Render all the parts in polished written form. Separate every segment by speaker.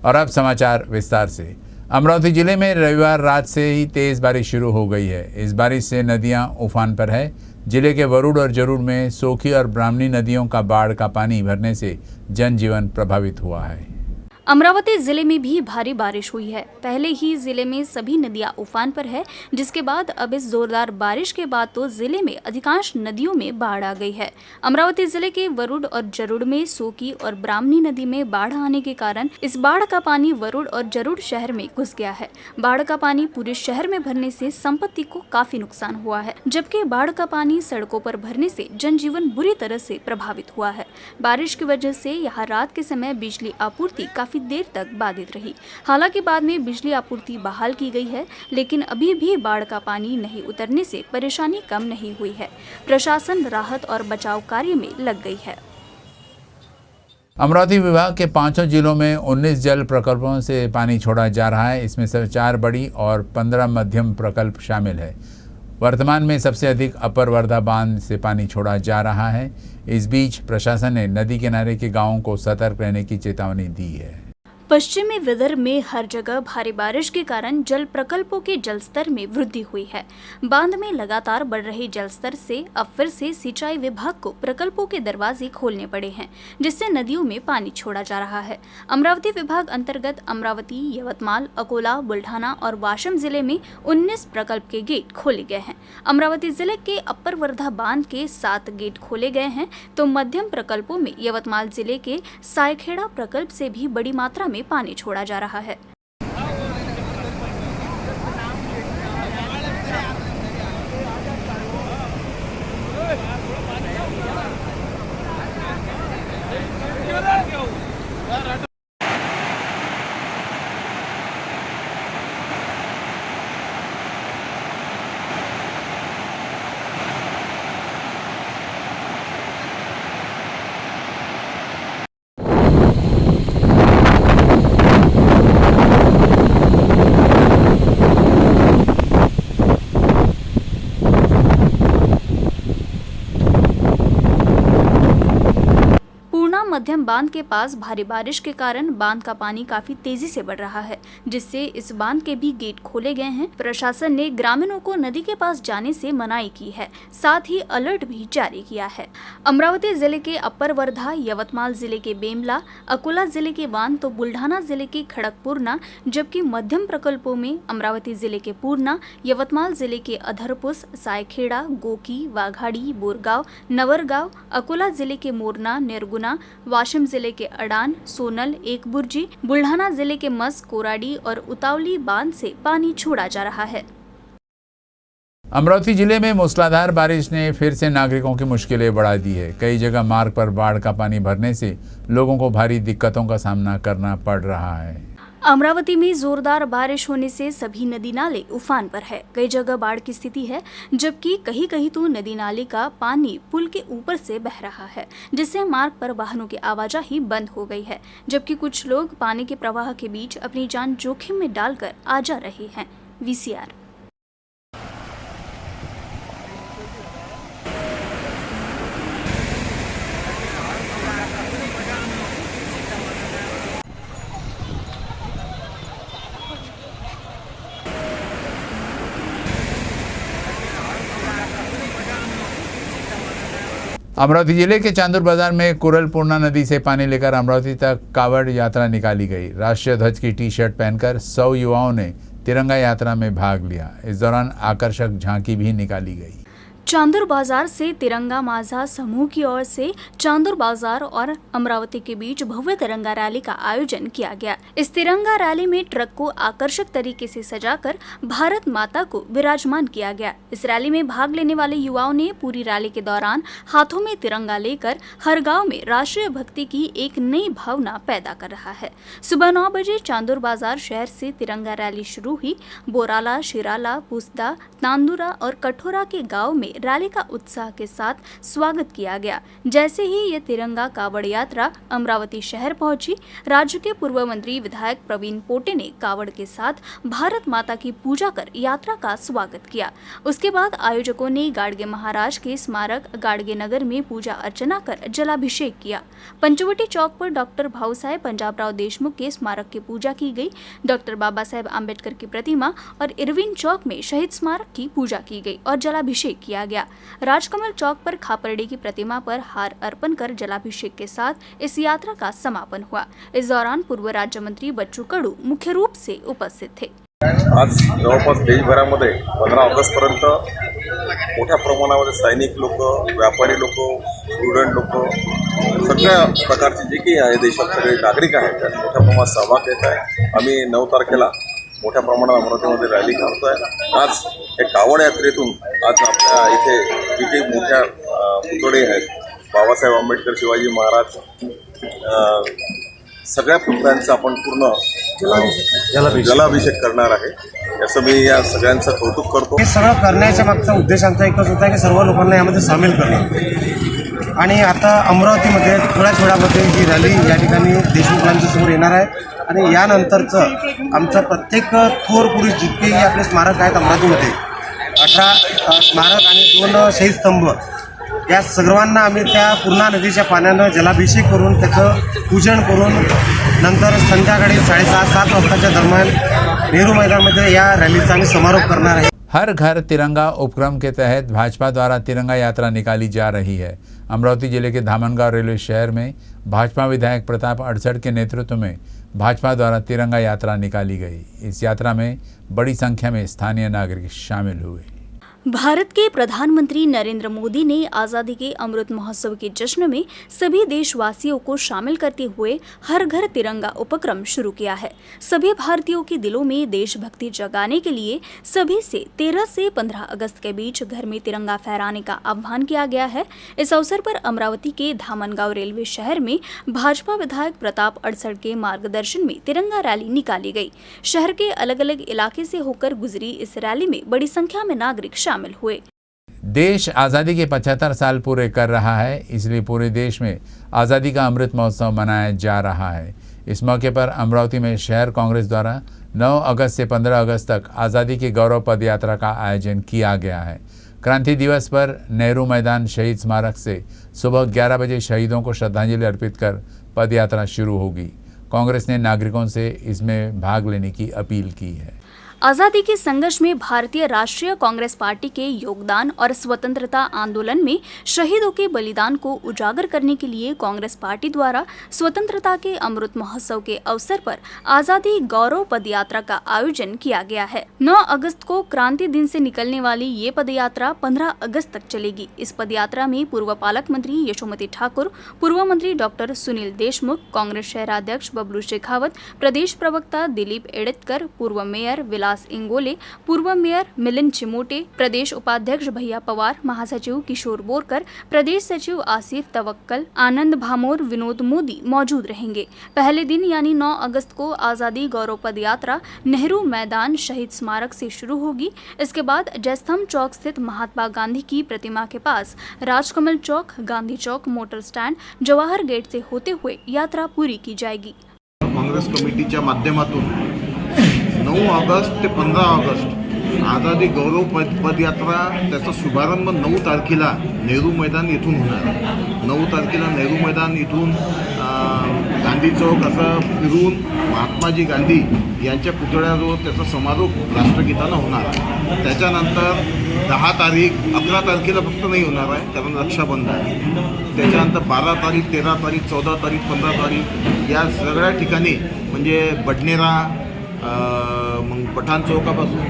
Speaker 1: और अब समाचार विस्तार से। अमरावती जिले में रविवार रात से ही तेज बारिश शुरू हो गई है। इस बारिश से नदियां उफान पर है। जिले के वरुड़ और जरूर में सोखी और ब्राह्मणी नदियों का बाढ़ का पानी भरने से जनजीवन प्रभावित हुआ है।
Speaker 2: अमरावती जिले में भी भारी बारिश हुई है। पहले ही जिले में सभी नदियां उफान पर है, जिसके बाद अब इस जोरदार बारिश के बाद तो जिले में अधिकांश नदियों में बाढ़ आ गई है। अमरावती जिले के वरुड़ और जरूड़ में सोकी और ब्राह्मणी नदी में बाढ़ आने के कारण इस बाढ़ का पानी वरुड़ और जरूड़ शहर में घुस गया है। बाढ़ का पानी पूरे शहर में भरने से संपत्ति को काफी नुकसान हुआ है, जबकि बाढ़ का पानी सड़कों पर भरने से जनजीवन बुरी तरह से प्रभावित हुआ है। बारिश की वजह से यहाँ रात के समय बिजली आपूर्ति काफी देर तक बाधित रही। हालांकि बाद में बिजली आपूर्ति बहाल की गई है, लेकिन अभी भी बाढ़ का पानी नहीं उतरने से परेशानी कम नहीं हुई है। प्रशासन राहत और बचाव कार्य में लग गई है।
Speaker 1: अमरावती विभाग के 5 जिलों में 19 जल प्रकल्पों से पानी छोड़ा जा रहा है। इसमें से 4 बड़ी और 15 मध्यम प्रकल्प शामिल है। वर्तमान में सबसे अधिक अपर वर्धा बांध से पानी छोड़ा जा रहा है। इस बीच प्रशासन ने नदी किनारे के गांवों को सतर्क रहने की चेतावनी दी है।
Speaker 2: पश्चिमी विदर्भ में हर जगह भारी बारिश के कारण जल प्रकल्पों के जलस्तर में वृद्धि हुई है। बांध में लगातार बढ़ रहे जलस्तर से अब फिर से सिंचाई विभाग को प्रकल्पों के दरवाजे खोलने पड़े हैं, जिससे नदियों में पानी छोड़ा जा रहा है। अमरावती विभाग अंतर्गत अमरावती, यवतमाल, अकोला, बुल्ढाना और वाशिम जिले में 19 प्रकल्प के गेट खोले गए हैं। अमरावती जिले के अपर वर्धा बांध के 7 गेट खोले गए हैं, तो मध्यम प्रकल्पों में यवतमाल जिले के सायखेड़ा प्रकल्प से भी बड़ी मात्रा में पानी छोड़ा जा रहा है। मध्यम बांध के पास भारी बारिश के कारण बांध का पानी काफी तेजी से बढ़ रहा है, जिससे इस बांध के भी गेट खोले गए हैं। प्रशासन ने ग्रामीणों को नदी के पास जाने से मनाही की है, साथ ही अलर्ट भी जारी किया है। अमरावती जिले के अपर वर्धा, यवतमाल जिले के बेमला, अकोला जिले के बांध तो बुल्ढाना जिले के खड़गपुरना, जबकि मध्यम प्रकल्पों में अमरावती जिले के पूर्णा, यवतमाल जिले के अधरपुस, सायखेड़ा, गोकी, वाघाड़ी, बोरगांव, नवरगांव, अकोला जिले के मोरना, निर्गुना, वाशिम जिले के अडान, सोनल, एकबुर्जी, बुल्ढाना जिले के मस, कोराडी और उतावली बांध से पानी छोड़ा जा रहा है।
Speaker 1: अमरावती जिले में मूसलाधार बारिश ने फिर से नागरिकों की मुश्किलें बढ़ा दी है। कई जगह मार्ग पर बाढ़ का पानी भरने से लोगों को भारी दिक्कतों का सामना करना पड़ रहा है।
Speaker 2: अमरावती में जोरदार बारिश होने से सभी नदी नाले उफान पर है। कई जगह बाढ़ की स्थिति है, जबकि कहीं कहीं तो नदी नाले का पानी पुल के ऊपर से बह रहा है, जिससे मार्ग पर वाहनों की आवाजाही बंद हो गई है, जबकि कुछ लोग पानी के प्रवाह के बीच अपनी जान जोखिम में डालकर आ जा रहे हैं। VCR।
Speaker 1: अमरावती जिले के चांदुर बाजार में कुरल पूर्णा नदी से पानी लेकर अमरावती तक कावड़ यात्रा निकाली गई। राष्ट्रीय ध्वज की टी-शर्ट पहनकर 100 युवाओं ने तिरंगा यात्रा में भाग लिया। इस दौरान आकर्षक झांकी भी निकाली गई।
Speaker 2: चांदुर बाजार से तिरंगा माझा समूह की ओर से चांदुर बाजार और अमरावती के बीच भव्य तिरंगा रैली का आयोजन किया गया। इस तिरंगा रैली में ट्रक को आकर्षक तरीके से सजाकर भारत माता को विराजमान किया गया। इस रैली में भाग लेने वाले युवाओं ने पूरी रैली के दौरान हाथों में तिरंगा लेकर हर गांव में राष्ट्रीय भक्ति की एक नई भावना पैदा कर रहा है। सुबह 9 बजे चांदुर बाजार शहर से तिरंगा रैली शुरू हुई। बोराला, शिराला, पुसदा, तांदुरा और कठोरा के गाँव में रैली का उत्साह के साथ स्वागत किया गया। जैसे ही ये तिरंगा कावड़ यात्रा अमरावती शहर पहुंची, राज्य के पूर्व मंत्री विधायक प्रवीण पोटे ने कावड़ के साथ भारत माता की पूजा कर यात्रा का स्वागत किया। उसके बाद आयोजकों ने गाडगे महाराज के स्मारक गाडगे नगर में पूजा अर्चना कर जलाभिषेक किया। पंचवटी चौक पर डॉक्टर भाऊ साहेब पंजाबराव देशमुख के स्मारक की पूजा की गई। डॉक्टर बाबा साहेब आम्बेडकर की प्रतिमा और इरविन चौक में शहीद स्मारक की पूजा की गई और जलाभिषेक किया गया। राजकमल चौक पर खापर्डे की प्रतिमा पर हार अर्पण कर जलाभिषेक के साथ इस यात्रा का समापन हुआ। इस दौरान पूर्व राज्य मंत्री बच्चू कडू मुख्य रूप से उपस्थित थे।
Speaker 3: आज जवळपास देशभरामध्ये 15 ऑगस्टपर्यंत मोठ्या प्रमाणामध्ये सैनिक लोक, व्यापारी लोक, स्टुडंट लोक, सगळ्या प्रकारचे जे काही आहे देशात सगळे नागरिक आहेत त्यात मोठ्या प्रमाणात सहभाग घेत आहे। आम्ही 9 तारखेला मोठ्या प्रमाणात अमरावतीमध्ये रॅली काढतोय। आज हे कावड यात्रेतून आज आपल्या इथे जे काही मोठ्या पुतळे आहेत बाबासाहेब आंबेडकर, शिवाजी महाराज, सगळ्या पुतळ्यांचं आपण पूर्ण जलाभिषेक करणार आहे। याचं मी या सगळ्यांचं कौतुक करतो।
Speaker 4: हे सगळं करण्याच्या मागचा उद्देश आमचा एकच होता की सर्व लोकांना यामध्ये सामील करणं। आणि आता अमरावतीमध्ये थोड्याच वेळामध्ये ही रॅली या ठिकाणी देशमुखांच्या समोर येणार आहे आणि यानंतरचं आमचं प्रत्येक थोर पुरुष जितकेही आपले स्मारक आहेत अमरावतीमध्ये 18 स्मारक आणि 2 शहीद स्तंभ, या सर्वांना आम्ही त्या पूर्णा नदीच्या पाण्यानं जलाभिषेक करून त्याचं पूजन करून नंतर संध्याकाळी 6:30-7 वाजताच्या दरम्यान नेहरू मैदानामध्ये या रॅलीचा आम्ही समारोप करणार आहे।
Speaker 1: हर घर तिरंगा उपक्रम के तहत भाजपा द्वारा तिरंगा यात्रा निकाली जा रही है। अमरावती जिले के धामनगांव रेलवे शहर में भाजपा विधायक प्रताप अड़सठ के नेतृत्व में भाजपा द्वारा तिरंगा यात्रा निकाली गई। इस यात्रा में बड़ी संख्या में स्थानीय नागरिक शामिल हुए।
Speaker 2: भारत के प्रधानमंत्री नरेंद्र मोदी ने आज़ादी के अमृत महोत्सव के जश्न में सभी देशवासियों को शामिल करते हुए हर घर तिरंगा उपक्रम शुरू किया है। सभी भारतीयों के दिलों में देशभक्ति जगाने के लिए सभी से 13 से 15 अगस्त के बीच घर में तिरंगा फहराने का आह्वान किया गया है। इस अवसर पर अमरावती के धामनगांव रेलवे शहर में भाजपा विधायक प्रताप अड़सठ के मार्गदर्शन में तिरंगा रैली निकाली गई। शहर के अलग अलग इलाके से होकर गुजरी इस रैली में बड़ी संख्या में नागरिक शामिल हुए।
Speaker 1: देश आज़ादी के 75 साल पूरे कर रहा है, इसलिए पूरे देश में आज़ादी का अमृत महोत्सव मनाया जा रहा है। इस मौके पर अमरावती में शहर कांग्रेस द्वारा 9 अगस्त से 15 अगस्त तक आज़ादी की गौरव पद यात्रा का आयोजन किया गया है। क्रांति दिवस पर नेहरू मैदान शहीद स्मारक से सुबह 11 बजे शहीदों को श्रद्धांजलि अर्पित कर पद यात्रा शुरू होगी। कांग्रेस ने नागरिकों से इसमें भाग लेने की अपील की है।
Speaker 2: आज़ादी के संघर्ष में भारतीय राष्ट्रीय कांग्रेस पार्टी के योगदान और स्वतंत्रता आंदोलन में शहीदों के बलिदान को उजागर करने के लिए कांग्रेस पार्टी द्वारा स्वतंत्रता के अमृत महोत्सव के अवसर पर आज़ादी गौरव पदयात्रा का आयोजन किया गया है। 9 अगस्त को क्रांति दिन से निकलने वाली ये पदयात्रा 15 अगस्त तक चलेगी। इस पदयात्रा में पूर्व पालक मंत्री यशोमती ठाकुर, पूर्व मंत्री डॉक्टर सुनील देशमुख, कांग्रेस शहराध्यक्ष बबलू शेखावत, प्रदेश प्रवक्ता दिलीप एड़ेतकर, पूर्व मेयर विलास इंगोले, पूर्व मेयर मिलिंद चिमोटे, प्रदेश उपाध्यक्ष भैया पवार, महासचिव किशोर बोरकर, प्रदेश सचिव आसिफ तवक्कल, आनंद भामोर, विनोद मोदी मौजूद रहेंगे। पहले दिन यानी 9 अगस्त को आज़ादी गौरव पद यात्रा नेहरू मैदान शहीद स्मारक से शुरू होगी। इसके बाद जयस्तंभ चौक स्थित महात्मा गांधी की प्रतिमा के पास राजकमल चौक, गांधी चौक, मोटर स्टैंड, जवाहर गेट से होते हुए यात्रा पूरी की जाएगी।
Speaker 5: काँग्रेस कमिटीच्या माध्यमातून 9 ऑगस्ट ते 15 ऑगस्ट आझादी गौरव पदयात्रा त्याचा शुभारंभ 9 तारखेला नेहरू मैदान येथून होणार आहे। 9 तारखेला नेहरू मैदान इथून गांधी चौक असं फिरून महात्माजी गांधी यांच्या पुतळ्याजवळ त्याचा समारोप राष्ट्रगीतानं होणार आहे। त्याच्यानंतर 10 तारीख 11 तारखेला फक्त नाही होणार आहे कारण रक्षाबंधन आहे। त्याच्यानंतर 12 तारीख 13 तारीख 14 तारीख 15 तारीख या सगळ्या ठिकाणी म्हणजे बडनेरा मग पठाण चौकापासून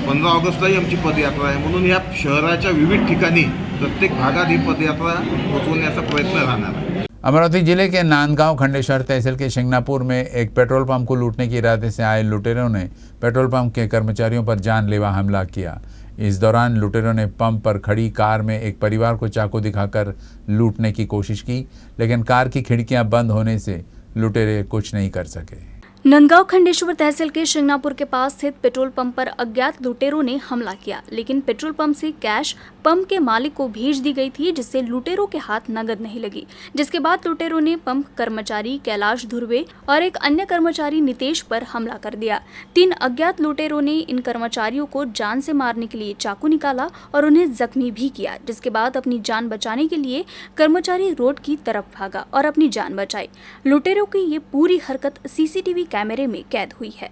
Speaker 5: 15 ऑगस्टलाही आमची पदयात्रा आहे। म्हणून या शहराच्या विविध ठिकाणी प्रत्येक भागात ही पदयात्रा पोहोचवण्याचा प्रयत्न राहणार आहे।
Speaker 1: अमरावती जिले के नांदगांव खंडेश्वर तहसील के शिंगनापुर में एक पेट्रोल पंप को लूटने के इरादे से आए लुटेरों ने पेट्रोल पंप के कर्मचारियों पर जानलेवा हमला किया। इस दौरान लुटेरों ने पंप पर खड़ी कार में एक परिवार को चाकू दिखाकर लूटने की कोशिश की, लेकिन कार की खिड़कियां बंद होने से लुटेरे कुछ नहीं कर सके।
Speaker 2: नंदगांव खंडेश्वर तहसील के शिंगनापुर के पास स्थित पेट्रोल पंप पर अज्ञात लुटेरों ने हमला किया, लेकिन पेट्रोल पंप से कैश पंप के मालिक को भेज दी गई थी, जिससे लुटेरों के हाथ नगद नहीं लगी। जिसके बाद लुटेरों ने पंप कर्मचारी कैलाश धुर्वे और एक अन्य कर्मचारी नितेश पर हमला कर दिया। 3 अज्ञात लुटेरों ने इन कर्मचारियों को जान से मारने के लिए चाकू निकाला और उन्हें जख्मी भी किया। जिसके बाद अपनी जान बचाने के लिए कर्मचारी रोड की तरफ भागा और अपनी जान बचाई। लुटेरों की ये पूरी हरकत सीसीटीवी कैमरे में कैद हुई है।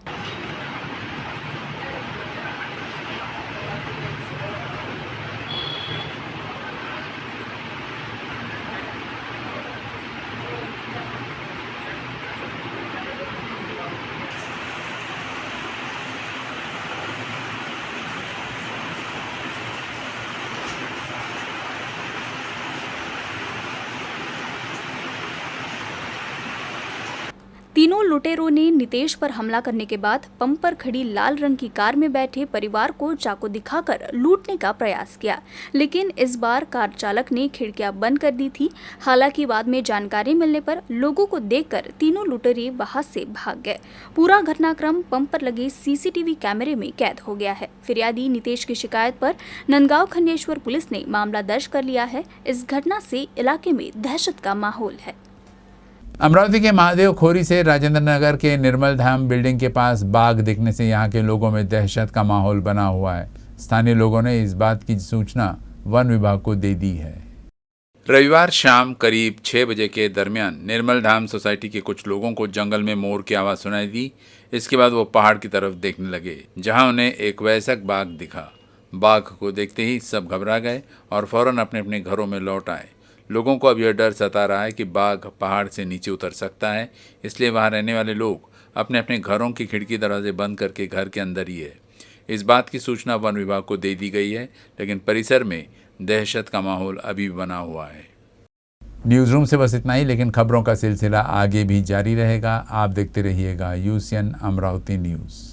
Speaker 2: तीनों लुटेरों ने नितेश पर हमला करने के बाद पंप पर खड़ी लाल रंग की कार में बैठे परिवार को चाकू दिखाकर लूटने का प्रयास किया, लेकिन इस बार कार चालक ने खिड़कियां बंद कर दी थी। हालांकि बाद में जानकारी मिलने पर लोगों को देखकर तीनों लुटेरे वहां से भाग गए। पूरा घटनाक्रम पंप पर लगे सीसीटीवी कैमरे में कैद हो गया है। फिरियादी नितेश की शिकायत पर नंदगांव खंडेश्वर पुलिस ने मामला दर्ज कर लिया है। इस घटना से इलाके में दहशत का माहौल है।
Speaker 1: अमरावती के महादेव खोरी से राजेंद्र नगर के निर्मल धाम बिल्डिंग के पास बाघ दिखने से यहाँ के लोगों में दहशत का माहौल बना हुआ है। स्थानीय लोगों ने इस बात की सूचना वन विभाग को दे दी है। रविवार शाम करीब 6 बजे के दरमियान निर्मल धाम सोसाइटी के कुछ लोगों को जंगल में मोर की आवाज़ सुनाई दी। इसके बाद वो पहाड़ की तरफ देखने लगे, जहाँ उन्हें एक वयस्क बाघ दिखा। बाघ को देखते ही सब घबरा गए और फौरन अपने अपने घरों में लौट आए। लोगों को अब यह डर सता रहा है कि बाघ पहाड़ से नीचे उतर सकता है, इसलिए वहां रहने वाले लोग अपने अपने घरों की खिड़की दरवाजे बंद करके घर के अंदर ही है। इस बात की सूचना वन विभाग को दे दी गई है, लेकिन परिसर में दहशत का माहौल अभी भी बना हुआ है। न्यूज़ रूम से बस इतना ही, लेकिन खबरों का सिलसिला आगे भी जारी रहेगा। आप देखते रहिएगा UCN अमरावती न्यूज़।